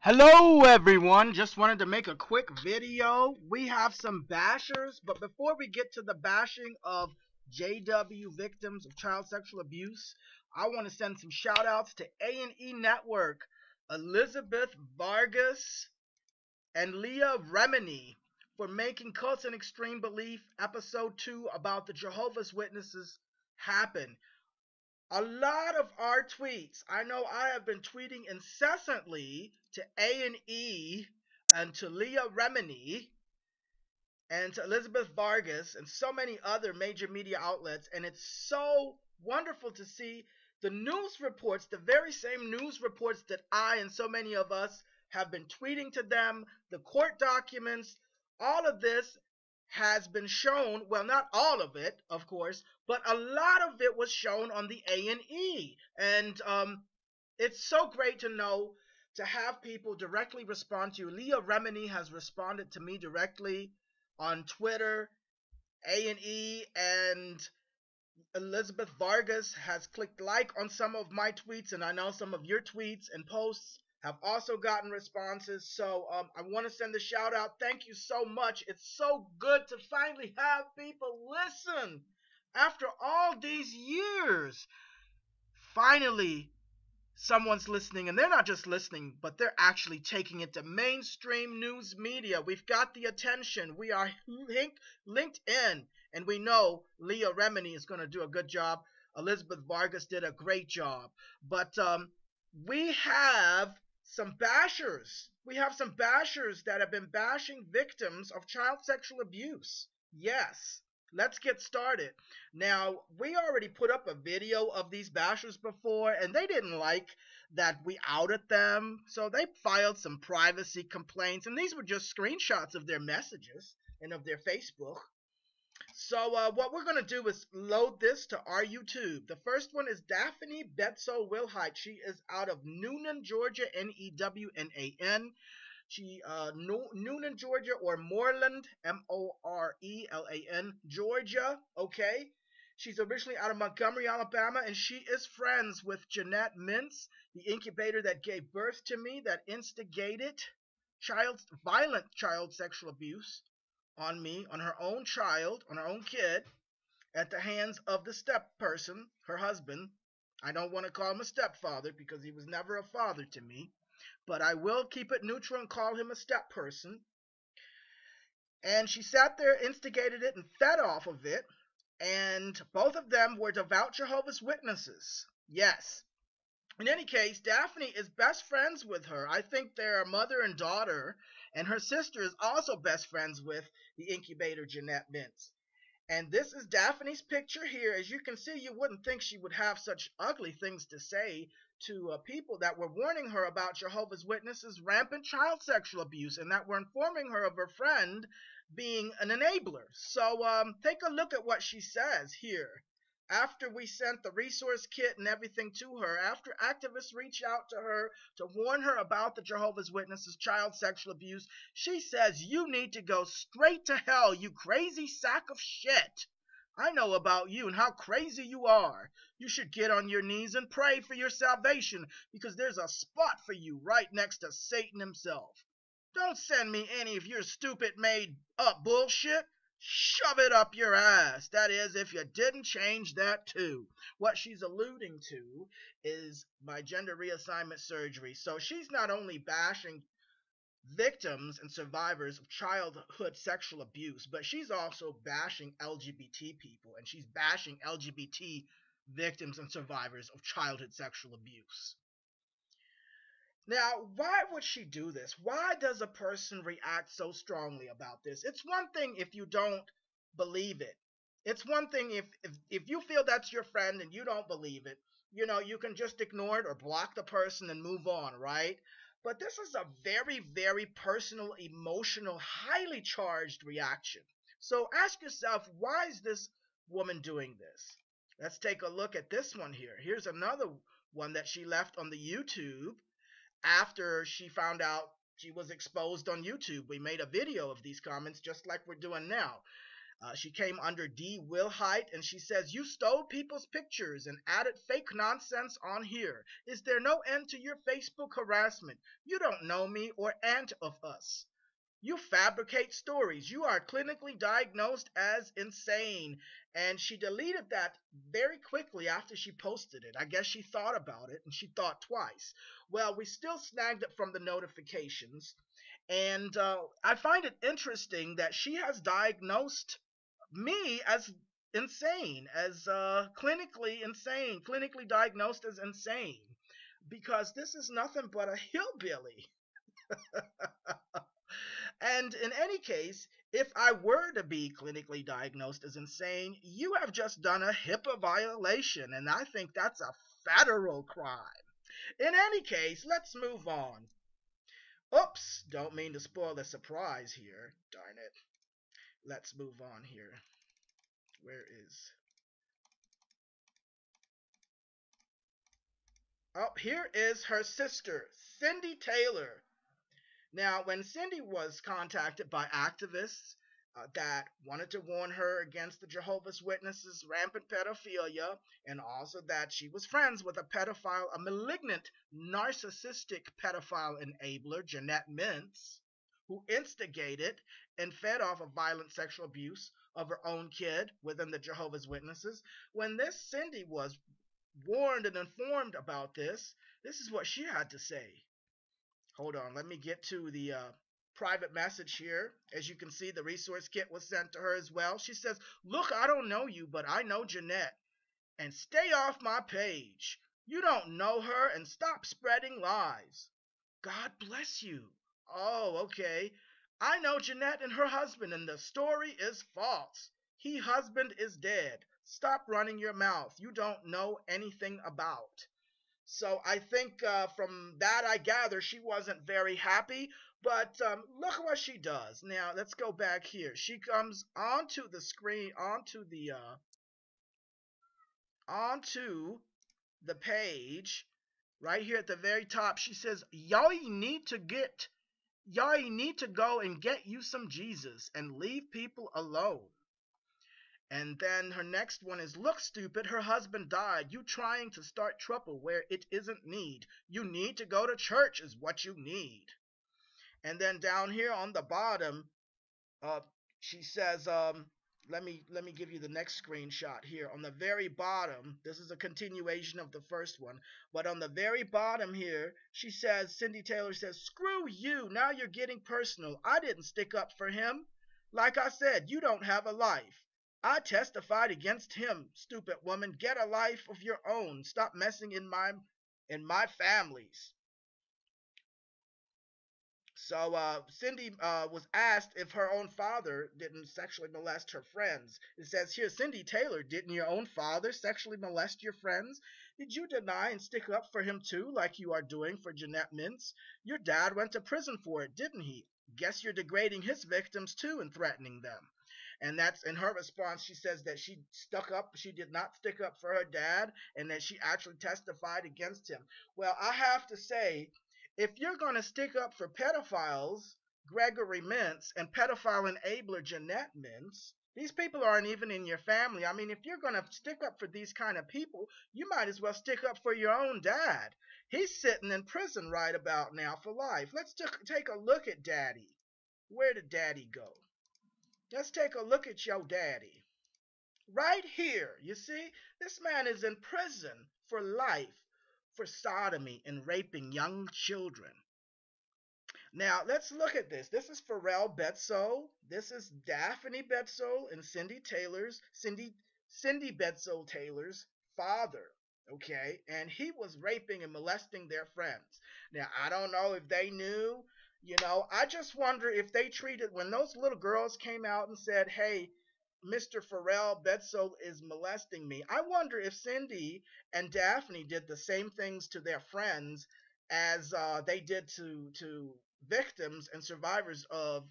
Hello everyone, just wanted to make a quick video. We have some bashers, but before we get to the bashing of JW victims of child sexual abuse, I want to send some shout outs to A&E Network, Elizabeth Vargas, and Leah Remini for making Cults and Extreme Belief episode 2 about the Jehovah's Witnesses happen. A lot of our tweets, I know I have been tweeting incessantly to A&E and to Leah Remini and to Elizabeth Vargas and so many other major media outlets, and it's so wonderful to see the news reports, the very same news reports that I and so many of us have been tweeting to them, the court documents, all of this has been shown. Well, not all of it, of course, but a lot of it was shown on the A&E, and it's so great to know, to have people directly respond to you. Leah Remini has responded to me directly on Twitter. A&E and Elizabeth Vargas has clicked like on some of my tweets, and I know some of your tweets and posts have also gotten responses. So I want to send a shout out. Thank you so much. It's so good to finally have people listen after all these years. Finally, someone's listening, and they're not just listening, but they're actually taking it to mainstream news media. We've got the attention. We are linked in, and we know Leah Remini is going to do a good job. Elizabeth Vargas did a great job. But we have some bashers. We have some bashers that have been bashing victims of child sexual abuse. Yes. Let's get started. Now, we already put up a video of these bashers before, and they didn't like that we outed them. So they filed some privacy complaints, and these were just screenshots of their messages and of their Facebook. So what we're going to do is load this to our YouTube. The first one is Daffeny Bedsole Wilhite. She is out of Newnan, Georgia, Newnan. She Newnan, Georgia, or Moreland, Morelan, Georgia. Okay. She's originally out of Montgomery, Alabama, and she is friends with Jeanette Mintz, the incubator that gave birth to me, that instigated violent child sexual abuse on me, on her own child, on her own kid, at the hands of the step person, her husband. I don't want to call him a stepfather because he was never a father to me, but I will keep it neutral and call him a step person. And she sat there, instigated it, and fed off of it. And both of them were devout Jehovah's Witnesses. Yes. In any case, Daffeny is best friends with her. I think they're mother and daughter. And her sister is also best friends with the incubator, Jeanette Mintz. And this is Daphne's picture here. As you can see, you wouldn't think she would have such ugly things to say to people that were warning her about Jehovah's Witnesses' rampant child sexual abuse, and that were informing her of her friend being an enabler. So take a look at what she says here. After we sent the resource kit and everything to her, after activists reached out to her to warn her about the Jehovah's Witnesses' child sexual abuse, she says, "You need to go straight to hell, you crazy sack of shit. I know about you and how crazy you are. You should get on your knees and pray for your salvation, because there's a spot for you right next to Satan himself. Don't send me any of your stupid made up bullshit. Shove it up your ass. That is, if you didn't change that too." What she's alluding to is my gender reassignment surgery. So she's not only bashing victims and survivors of childhood sexual abuse, but she's also bashing LGBT people, and she's bashing LGBT victims and survivors of childhood sexual abuse. Now, why would she do this? Why does a person react so strongly about this? It's one thing if you don't believe it. It's one thing if you feel that's your friend and you don't believe it, you can just ignore it or block the person and move on, right? But this is a very, very personal, emotional, highly charged reaction. So ask yourself, why is this woman doing this? Let's take a look at this one here. Here's another one that she left on the YouTube after she found out she was exposed on YouTube. We made a video of these comments just like we're doing now. She came under D. Wilhite, and she says, "You stole people's pictures and added fake nonsense on here. Is there no end to your Facebook harassment? You don't know me or aunt of us. You fabricate stories. You are clinically diagnosed as insane." And she deleted that very quickly after she posted it. I guess she thought about it and she thought twice. Well, we still snagged it from the notifications. And I find it interesting that she has diagnosed me as insane, as clinically diagnosed as insane, because this is nothing but a hillbilly. And in any case, if I were to be clinically diagnosed as insane, you have just done a HIPAA violation, and I think that's a federal crime. In any case, let's move on. Oops, don't mean to spoil the surprise here. Darn it. Let's move on here. Where is. Oh, here is her sister, Cindy Taylor. Now, when Cindy was contacted by activists that wanted to warn her against the Jehovah's Witnesses' rampant pedophilia, and also that she was friends with a malignant, narcissistic pedophile enabler, Jeanette Mintz, who instigated and fed off of violent sexual abuse of her own kid within the Jehovah's Witnesses. When this Cindy was warned and informed about this is what she had to say. Hold on, let me get to the private message here. As you can see, the resource kit was sent to her as well. She says, "Look, I don't know you, but I know Jeanette. And stay off my page. You don't know her, and stop spreading lies. God bless you." Oh, okay. "I know Jeanette and her husband, and the story is false. He husband is dead. Stop running your mouth. You don't know anything about." So I think from that I gather she wasn't very happy. But look what she does. Now let's go back here. She comes onto the screen, onto the page, right here at the very top. She says, y'all need to go and get you some Jesus and leave people alone." And then her next one is, "Look, stupid, her husband died. You trying to start trouble where it isn't need. You need to go to church is what you need." And then down here on the bottom, uh, she says, let me give you the next screenshot here. On the very bottom, this is a continuation of the first one, but on the very bottom here, she says, Cindy Taylor says, "Screw you, now you're getting personal. I didn't stick up for him. Like I said, you don't have a life. I testified against him, stupid woman. Get a life of your own. Stop messing in my families." So Cindy was asked if her own father didn't sexually molest her friends. It says here, "Cindy Taylor, didn't your own father sexually molest your friends? Did you deny and stick up for him too, like you are doing for Jeanette Mintz? Your dad went to prison for it, didn't he? Guess you're degrading his victims too and threatening them." And that's in her response. She says that she stuck up, she did not stick up for her dad, and that she actually testified against him. Well, I have to say, if you're going to stick up for pedophiles, Gregory Mintz, and pedophile enabler Jeanette Mintz, these people aren't even in your family. I mean, if you're going to stick up for these kind of people, you might as well stick up for your own dad. He's sitting in prison right about now for life. Let's take a look at Daddy. Where did Daddy go? Let's take a look at your daddy. Right here, you see, this man is in prison for life for sodomy and raping young children. Now, let's look at this. This is Pharrell Bedsole. This is Daffeny Bedsole and Cindy Bedsole Taylor's father. Okay, and he was raping and molesting their friends. Now, I don't know if they knew. I just wonder if they treated, when those little girls came out and said, "Hey, Mr. Pharrell Bedsole is molesting me." I wonder if Cindy and Daphne did the same things to their friends as they did to victims and survivors of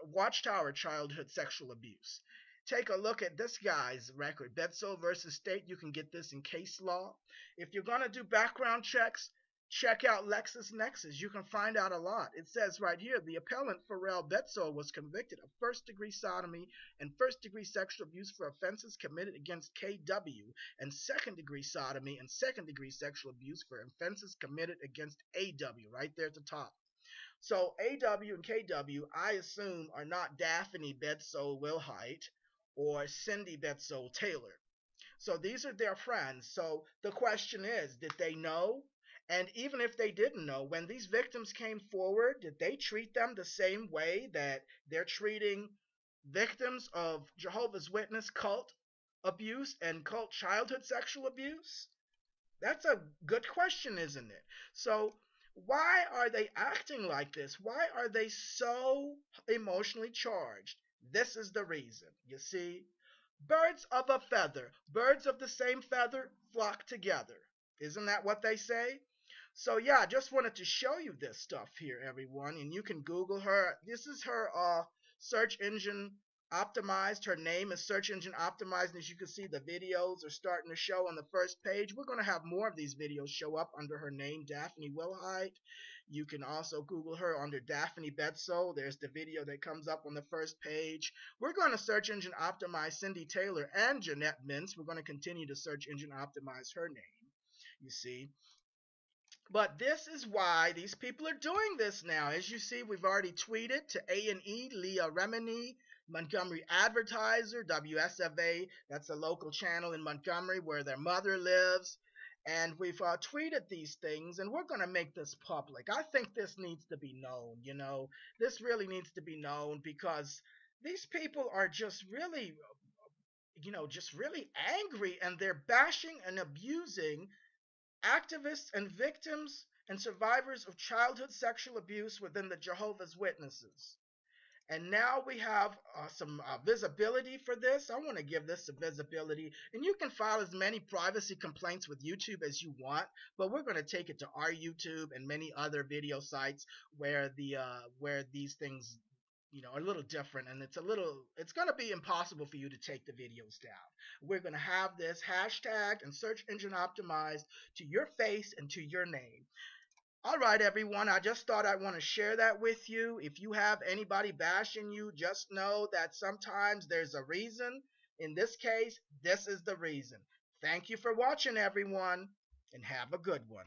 Watchtower childhood sexual abuse. Take a look at this guy's record, Bedsole versus State. You can get this in case law. If you're going to do background checks, Check out LexisNexis. You can find out a lot. It says right here the appellant Pharrell Bedsole was convicted of first-degree sodomy and first-degree sexual abuse for offenses committed against KW, and second-degree sodomy and second-degree sexual abuse for offenses committed against AW, right there at the top. So AW and KW, I assume, are not Daffeny Bedsole Wilhite or Cindy Bedsole Taylor. So these are their friends. So the question is, did they know? And even if they didn't know, when these victims came forward, did they treat them the same way that they're treating victims of Jehovah's Witness cult abuse and cult childhood sexual abuse? That's a good question, isn't it? So, why are they acting like this? Why are they so emotionally charged? This is the reason. You see, birds of a feather, birds of the same feather flock together. Isn't that what they say? So yeah, I just wanted to show you this stuff here, everyone, and you can Google her. This is her search engine optimized. Her name is search engine optimized, and as you can see, the videos are starting to show on the first page. We're going to have more of these videos show up under her name, Daffeny Wilhite. You can also Google her under Daffeny Bedsole. There's the video that comes up on the first page. We're going to search engine optimize Cindy Taylor and Jeanette Mintz. We're going to continue to search engine optimize her name, you see. But this is why these people are doing this now. As you see, we've already tweeted to A&E, Leah Remini, Montgomery Advertiser, WSFA. That's a local channel in Montgomery where their mother lives. And we've tweeted these things, and we're going to make this public. I think this needs to be known, you know. This really needs to be known because these people are just really, just really angry, and they're bashing and abusing activists and victims and survivors of childhood sexual abuse within the Jehovah's Witnesses. And now we have some visibility for this. I want to give this some visibility. And you can file as many privacy complaints with YouTube as you want, but we're going to take it to our YouTube and many other video sites where where these things are a little different, and it's going to be impossible for you to take the videos down. We're going to have this hashtagged and search engine optimized to your face and to your name. All right, everyone, I just thought I want to share that with you. If you have anybody bashing you, just know that sometimes there's a reason. In this case, this is the reason. Thank you for watching, everyone, and have a good one.